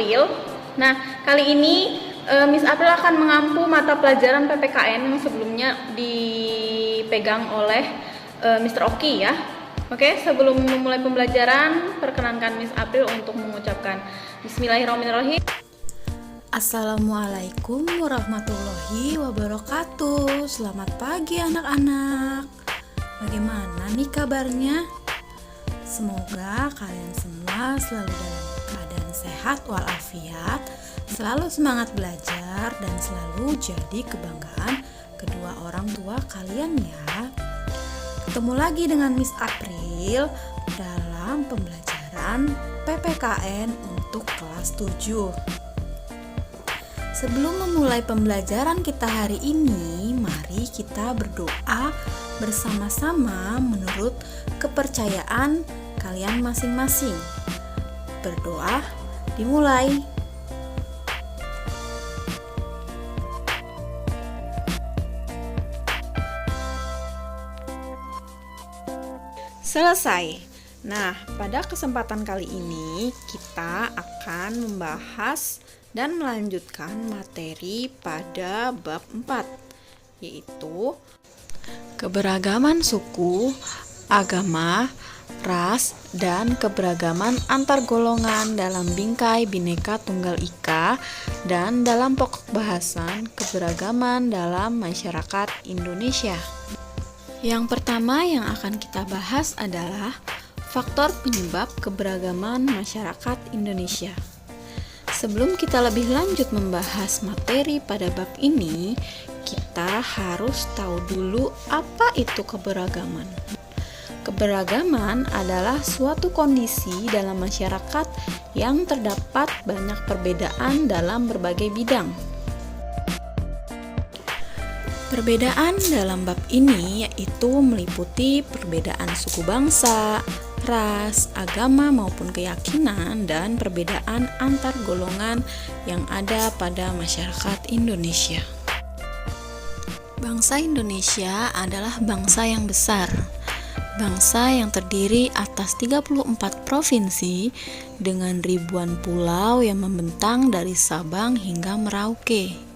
April. Nah, kali ini Miss April akan mengampu mata pelajaran PPKN yang sebelumnya dipegang oleh Mr. Oki ya. Oke, sebelum memulai pembelajaran, perkenankan Miss April untuk mengucapkan Bismillahirrahmanirrahim. Assalamualaikum warahmatullahi wabarakatuh. Selamat pagi anak-anak. Bagaimana nih kabarnya? Semoga kalian semua selalu dalam keadaan sehat walafiat, selalu semangat belajar, dan selalu jadi kebanggaan kedua orang tua kalian ya. Ketemu lagi dengan Miss April dalam pembelajaran PPKN untuk kelas 7. Sebelum memulai pembelajaran kita hari ini, mari kita berdoa bersama-sama menurut kepercayaan kalian masing-masing. Berdoa dimulai. Selesai. Nah, pada kesempatan kali ini kita akan membahas dan melanjutkan materi pada bab 4, yaitu keberagaman suku, agama, ras, dan keberagaman antar golongan dalam bingkai Bhinneka Tunggal Ika dan dalam pokok bahasan keberagaman dalam masyarakat Indonesia. Yang pertama yang akan kita bahas adalah faktor penyebab keberagaman masyarakat Indonesia. Sebelum kita lebih lanjut membahas materi pada bab ini, kita harus tahu dulu apa itu keberagaman. Keberagaman adalah suatu kondisi dalam masyarakat yang terdapat banyak perbedaan dalam berbagai bidang. Perbedaan dalam bab ini yaitu meliputi perbedaan suku bangsa, ras, agama maupun keyakinan, dan perbedaan antar golongan yang ada pada masyarakat Indonesia. Bangsa Indonesia adalah bangsa yang besar. Bangsa yang terdiri atas 34 provinsi dengan ribuan pulau yang membentang dari Sabang hingga Merauke.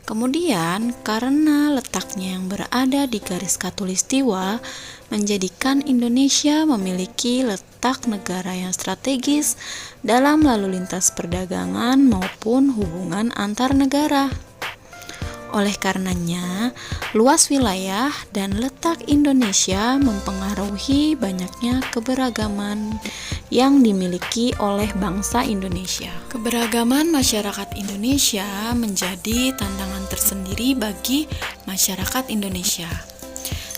Kemudian, karena letaknya yang berada di garis khatulistiwa, menjadikan Indonesia memiliki letak negara yang strategis dalam lalu lintas perdagangan maupun hubungan antar negara. Oleh karenanya, luas wilayah dan letak Indonesia mempengaruhi banyaknya keberagaman yang dimiliki oleh bangsa Indonesia. Keberagaman masyarakat Indonesia menjadi tantangan tersendiri bagi masyarakat Indonesia.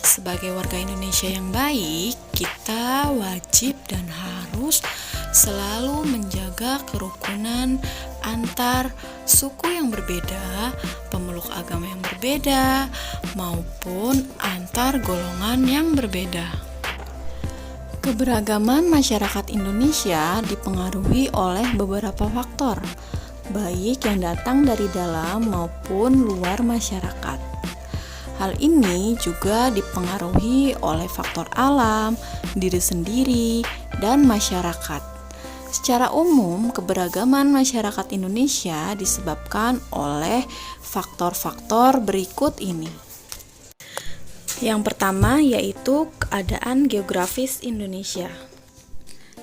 Sebagai warga Indonesia yang baik, kita wajib dan harus selalu menjaga kerukunan antar suku yang berbeda, pemeluk agama yang berbeda, maupun antar golongan yang berbeda. Keberagaman masyarakat Indonesia dipengaruhi oleh beberapa faktor, baik yang datang dari dalam maupun luar masyarakat. Hal ini juga dipengaruhi oleh faktor alam, diri sendiri, dan masyarakat. Secara umum, keberagaman masyarakat Indonesia disebabkan oleh faktor-faktor berikut ini. Yang pertama yaitu keadaan geografis Indonesia.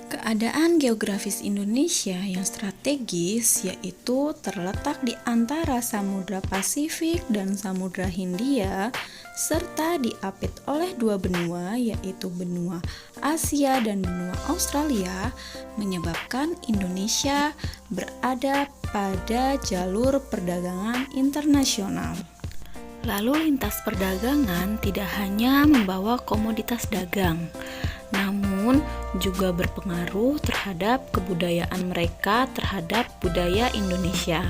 Keadaan geografis Indonesia yang strategis yaitu terletak di antara Samudra Pasifik dan Samudra Hindia serta diapit oleh dua benua yaitu benua Asia dan benua Australia, menyebabkan Indonesia berada pada jalur perdagangan internasional. Lalu lintas perdagangan tidak hanya membawa komoditas dagang, namun juga berpengaruh terhadap kebudayaan mereka terhadap budaya Indonesia.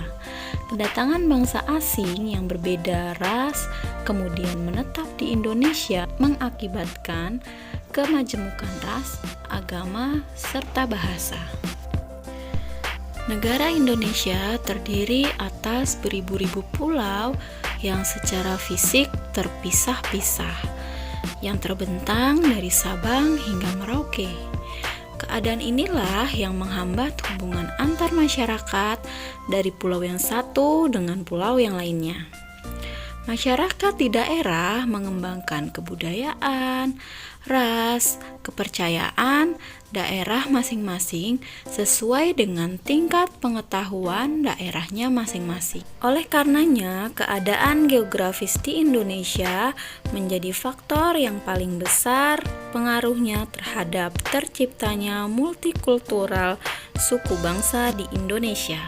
Kedatangan bangsa asing yang berbeda ras kemudian menetap di Indonesia mengakibatkan kemajemukan ras, agama, serta bahasa. Negara Indonesia terdiri atas beribu-ribu pulau yang secara fisik terpisah-pisah, yang terbentang dari Sabang hingga Merauke. Keadaan inilah yang menghambat hubungan antar masyarakat dari pulau yang satu dengan pulau yang lainnya. Masyarakat di daerah mengembangkan kebudayaan, ras, kepercayaan daerah masing-masing sesuai dengan tingkat pengetahuan daerahnya masing-masing. Oleh karenanya, keadaan geografis di Indonesia menjadi faktor yang paling besar pengaruhnya terhadap terciptanya multikultural suku bangsa di Indonesia.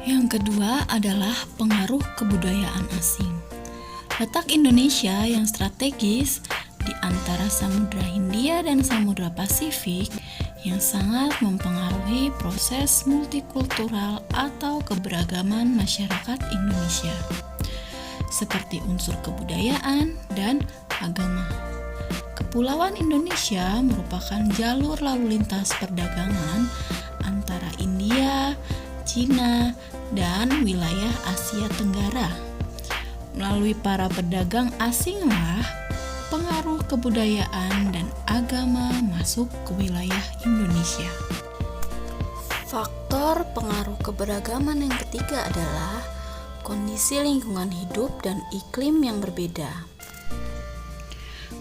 Yang kedua adalah pengaruh kebudayaan asing. Letak Indonesia yang strategis di antara Samudra Hindia dan Samudra Pasifik yang sangat mempengaruhi proses multikultural atau keberagaman masyarakat Indonesia, seperti unsur kebudayaan dan agama. Kepulauan Indonesia merupakan jalur lalu lintas perdagangan antara India, Cina, dan wilayah Asia Tenggara. Melalui para pedagang asinglah pengaruh kebudayaan dan agama masuk ke wilayah Indonesia. Faktor pengaruh keberagaman yang ketiga adalah kondisi lingkungan hidup dan iklim yang berbeda.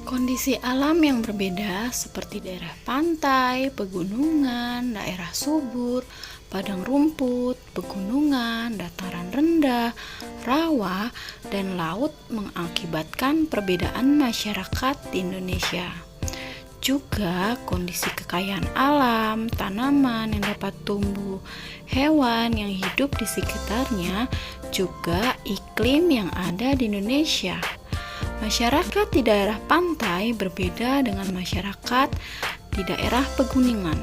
Kondisi alam yang berbeda seperti daerah pantai, pegunungan, daerah subur, padang rumput, pegunungan, dataran rendah, rawa, dan laut mengakibatkan perbedaan masyarakat di Indonesia. Juga kondisi kekayaan alam, tanaman yang dapat tumbuh, hewan yang hidup di sekitarnya, juga iklim yang ada di Indonesia. Masyarakat di daerah pantai berbeda dengan masyarakat di daerah pegunungan,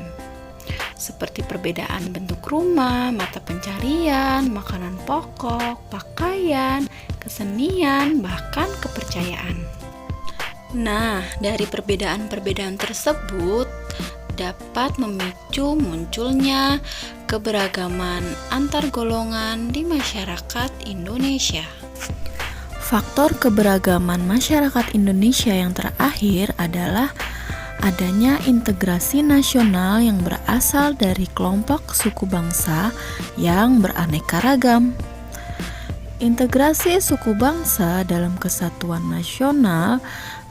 seperti perbedaan bentuk rumah, mata pencarian, makanan pokok, pakaian, kesenian, bahkan kepercayaan. Nah, dari perbedaan-perbedaan tersebut dapat memicu munculnya keberagaman antar golongan di masyarakat Indonesia. Faktor keberagaman masyarakat Indonesia yang terakhir adalah adanya integrasi nasional yang berasal dari kelompok suku bangsa yang beraneka ragam. Integrasi suku bangsa dalam kesatuan nasional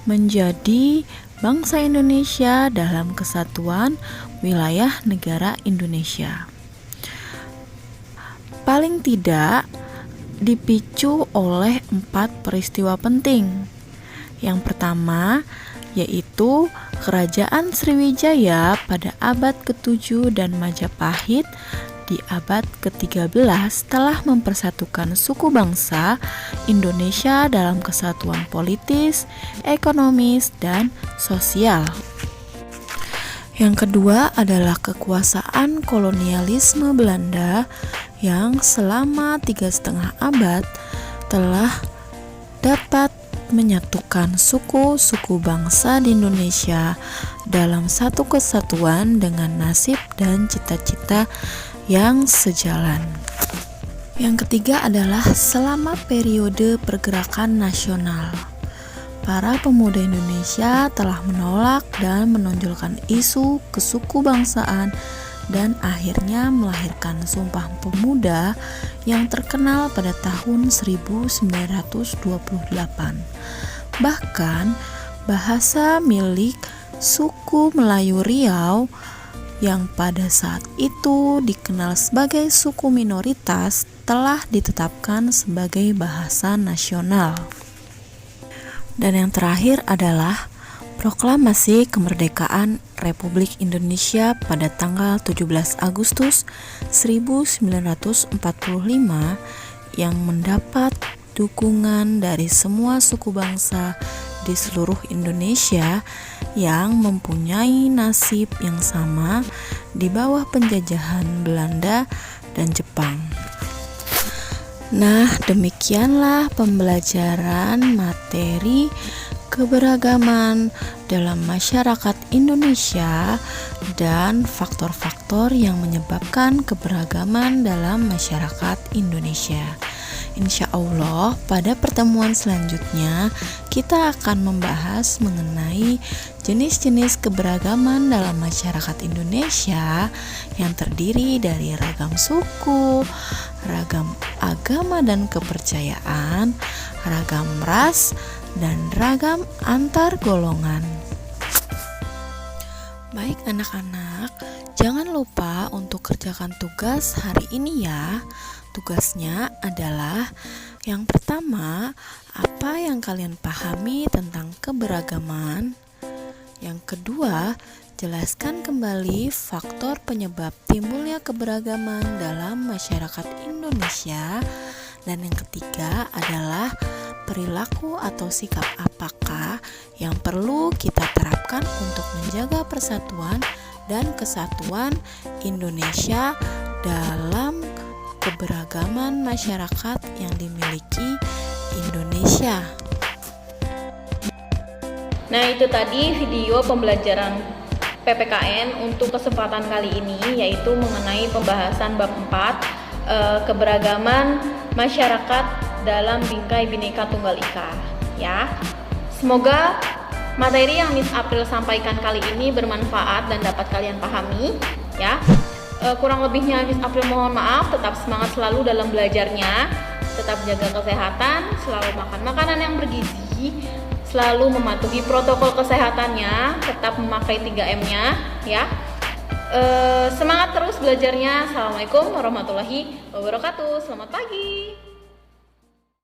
menjadi bangsa Indonesia dalam kesatuan wilayah negara Indonesia. Paling tidak dipicu oleh 4 peristiwa penting. Yang pertama yaitu Kerajaan Sriwijaya pada abad ke-7 dan Majapahit di abad ke-13 telah mempersatukan suku bangsa Indonesia dalam kesatuan politis, ekonomis, dan sosial. Yang kedua adalah kekuasaan kolonialisme Belanda yang selama 3,5 abad telah dapat menyatukan suku-suku bangsa di Indonesia dalam satu kesatuan dengan nasib dan cita-cita yang sejalan. Yang ketiga adalah selama periode pergerakan nasional. Para pemuda Indonesia telah menolak dan menonjolkan isu kesukubangsaan dan akhirnya melahirkan Sumpah Pemuda yang terkenal pada tahun 1928. Bahkan bahasa milik suku Melayu Riau yang pada saat itu dikenal sebagai suku minoritas telah ditetapkan sebagai bahasa nasional. Dan yang terakhir adalah Proklamasi Kemerdekaan Republik Indonesia pada tanggal 17 Agustus 1945 yang mendapat dukungan dari semua suku bangsa di seluruh Indonesia yang mempunyai nasib yang sama di bawah penjajahan Belanda dan Jepang. Nah, demikianlah pembelajaran materi keberagaman dalam masyarakat Indonesia dan faktor-faktor yang menyebabkan keberagaman dalam masyarakat Indonesia. Insya Allah, pada pertemuan selanjutnya kita akan membahas mengenai jenis-jenis keberagaman dalam masyarakat Indonesia yang terdiri dari ragam suku, ragam agama dan kepercayaan, ragam ras, dan ragam antar golongan. Baik anak-anak, jangan lupa untuk kerjakan tugas hari ini ya. Tugasnya adalah yang pertama, apa yang kalian pahami tentang keberagaman. Yang kedua, jelaskan kembali faktor penyebab timbulnya keberagaman dalam masyarakat Indonesia. Dan yang ketiga adalah perilaku atau sikap apakah yang perlu kita terapkan untuk menjaga persatuan dan kesatuan Indonesia dalam keberagaman masyarakat yang dimiliki Indonesia. Nah, itu tadi video pembelajaran PPKN untuk kesempatan kali ini, yaitu mengenai pembahasan bab 4 keberagaman masyarakat dalam bingkai Bhinneka Tunggal Ika ya. Semoga materi yang Miss April sampaikan kali ini bermanfaat dan dapat kalian pahami ya. Kurang lebihnya Miss April mohon maaf. Tetap semangat selalu dalam belajarnya, tetap jaga kesehatan, selalu makan makanan yang bergizi, selalu mematuhi protokol kesehatannya, tetap memakai 3M-nya ya. Semangat terus belajarnya. Assalamualaikum warahmatullahi wabarakatuh. Selamat pagi.